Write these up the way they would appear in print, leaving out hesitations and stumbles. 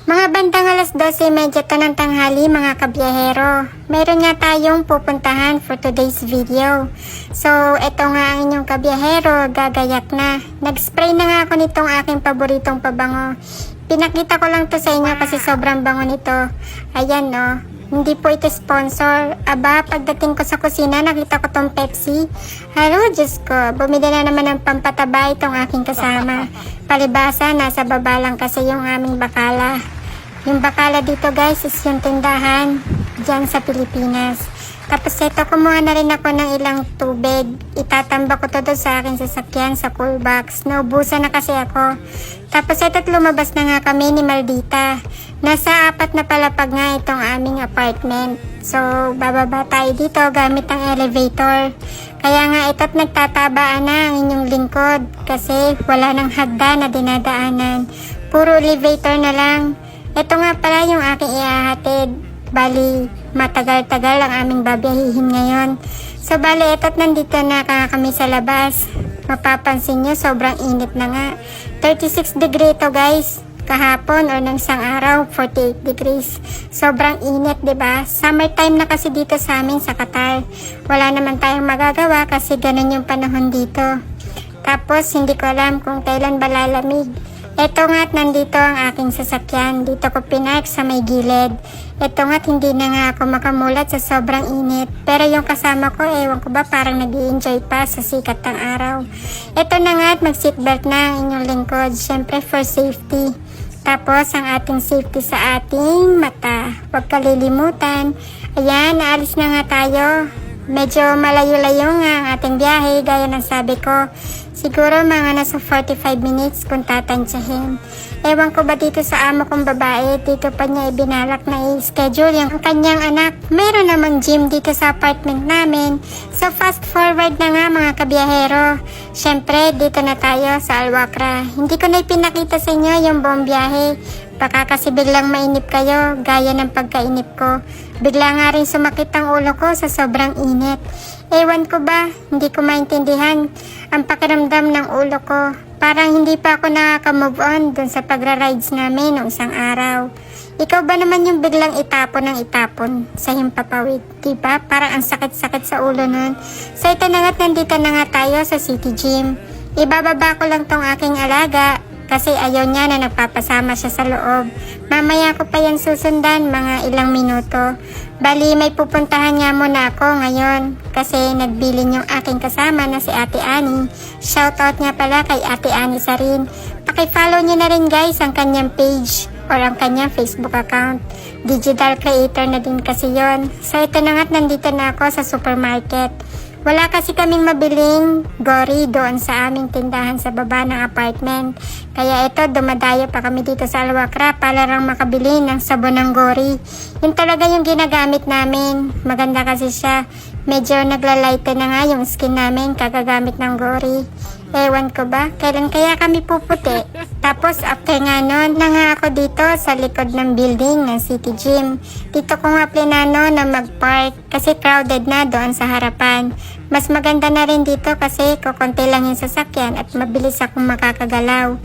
Mga bandang alas 12:30 to ng tanghali mga kabiyahero. Meron nga tayong pupuntahan for today's video. So, ito nga ang inyong kabiyahero, gagayak na. Nag-spray na nga ako nitong aking paboritong pabango. Pinakita ko lang to sa inyo kasi sobrang bango nito. Ayan no. Hindi po ito sponsor. Aba, pagdating ko sa kusina, nakita ko tong Pepsi. Halo, Diyos ko. Bumili na naman ng pampataba itong aking kasama. Palibasa, nasa baba lang kasi yung aming bakala. Yung bakala dito guys is yung tindahan dyan sa Pilipinas. Tapos ito, kumuha na rin ako ng ilang tubig. Itatamba ko to doon sa aking sasakyan sa cool box. Naubusan na kasi ako. Tapos ito't lumabas na nga kami ni Maldita. Nasa 4 na palapag nga itong aming apartment. So, bababa tayo dito gamit ang elevator. Kaya nga ito't nagtatabaan na ang inyong lingkod kasi wala nang hagda na dinadaanan. Puro elevator na lang. Ito nga pala yung aking ihahatid. Bali, matagal-tagal ang aming babiyahihin ngayon. So, bali, ito't nandito na kami sa labas. Mapapansin nyo, sobrang init na nga. 36 degree to guys. Kahapon or ng isang araw, 48 degrees. Sobrang init, 'di ba? Summertime na kasi dito sa amin sa Qatar. Wala naman tayong magagawa kasi ganun yung panahon dito. Tapos, hindi ko alam kung kailan ba lalamig. Ito nga't nandito ang aking sasakyan. Dito ko pinark sa may gilid. Ito nga't hindi na nga ako makamulat sa sobrang init. Pero yung kasama ko, ewan ko ba, parang nag-i-enjoy pa sa sikat ng araw. Ito na nga't mag-seatbelt na ang inyong lingkod. Siyempre for safety. Tapos ang ating safety sa ating mata. Huwag kalilimutan. Ayan, naalis na nga tayo. Medyo malayo-layo nga ang ating biyahe, gaya ng sabi ko. Siguro mga nasa 45 minutes kung tatansyahin. Ewan ko ba dito sa amo kong babae, dito pa niya ibinalak na i-schedule yung kanyang anak. Mayroon namang gym dito sa apartment namin. So fast forward na nga mga kabiyahero. Siyempre, dito na tayo sa Al Wakrah. Hindi ko na ipinakita sa inyo yung buong biyahe. Baka kasi biglang mainip kayo, gaya ng pagkainip ko. Bigla nga rin sumakit ang ulo ko sa sobrang init. Ewan ko ba, hindi ko maintindihan ang pakiramdam ng ulo ko. Parang hindi pa ako nakaka-move on dun sa pagra-rides namin noong isang araw. Ikaw ba naman yung biglang itapon ng itapon sa himpapawid? Diba? Parang ang sakit-sakit sa ulo nun. So ito na nga't nandito na nga tayo sa City Gym. Ibababa ko lang tong aking alaga kasi ayaw niya na nagpapasama siya sa loob. Mamaya ko pa yan susundan mga ilang minuto. Bali, may pupuntahan nga muna ako ngayon kasi nagbilin yung aking kasama na si Ate Annie. Shoutout nga pala kay Ate Annie Sarin. Paki-follow niyo na rin guys ang kanyang page or ang kanyang Facebook account. Digital creator na din kasi yon. So ito na nga't nandito na ako sa supermarket. Wala kasi kaming mabiling gory doon sa aming tindahan sa baba ng apartment. Kaya ito, dumadayo pa kami dito sa Al Wakrah para lang makabili ng sabon ng gory. Yun talaga yung ginagamit namin. Maganda kasi siya. Medyo naglalighten na nga yung skin namin kagagamit ng gory. Ewan ko ba, kailan kaya kami puputi? Tapos after nga nun, na nga ako dito sa likod ng building ng City Gym. Dito ko nga plinano na mag-park kasi crowded na doon sa harapan. Mas maganda na rin dito kasi kukunti lang yung sasakyan at mabilis akong makakagalaw.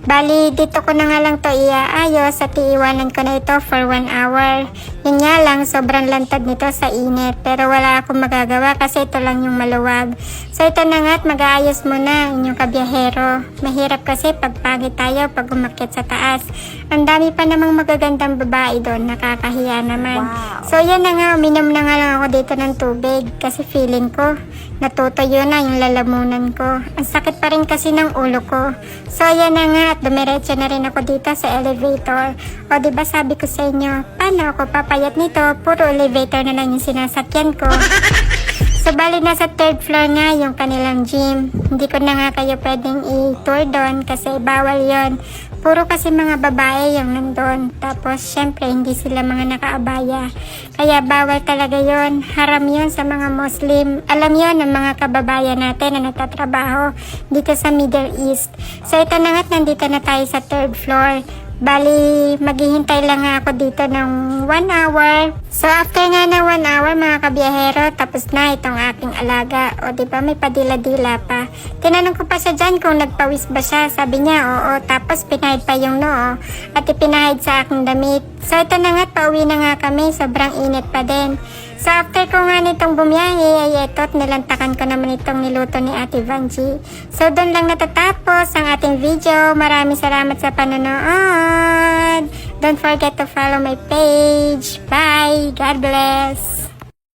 Bali, dito ko na nga lang to iaayos at iiwanan ko na ito for 1 hour. Yun nga lang, sobrang lantad nito sa init. Pero wala akong magagawa kasi ito lang yung maluwag. So ito na nga at mag-aayos muna ang inyong kabiyahero. Mahirap kasi pagpagit tayo pag umakyat sa taas. Ang dami pa namang magagandang babae doon, nakakahiya naman. Wow. So yan na nga, uminom na nga lang ako dito ng tubig kasi feeling ko natutuyo na yung lalamunan ko. Ang sakit pa rin kasi ng ulo ko. So yan na nga at dumiretso na rin ako dito sa elevator. O diba sabi ko sa inyo, paano ako papayat nito? Puro elevator na lang yung sinasakyan ko. So bali nasa 3rd floor nga yung kanilang gym. Hindi ko na nga kayo pwedeng i-tour doon kasi bawal yon. Puro kasi mga babae yung nandun. Tapos syempre hindi sila mga nakaabaya. Kaya bawal talaga yon. Haram yon sa mga Muslim. Alam yon ng mga kababayan natin na nagtatrabaho dito sa Middle East. So ito na nga't nandito na tayo sa 3rd floor. Bali, maghihintay lang nga ako dito ng 1 hour. So after nga ng 1 hour mga kabiyahero, tapos na itong aking alaga. O diba may padila-dila pa. Tinanong ko pa siya dyan kung nagpawis ba siya. Sabi niya oo, tapos pinahid pa yung noo at ipinahid sa aking damit. So ito na nga, pauwi na nga kami, sobrang init pa din. So after ko nga nitong bumiyahe ay eto't nilantakan ko naman itong niluto ni Ate Vanji. So doon lang natatapos ang ating video. Maraming salamat sa panonood. Don't forget to follow my page. Bye! God bless!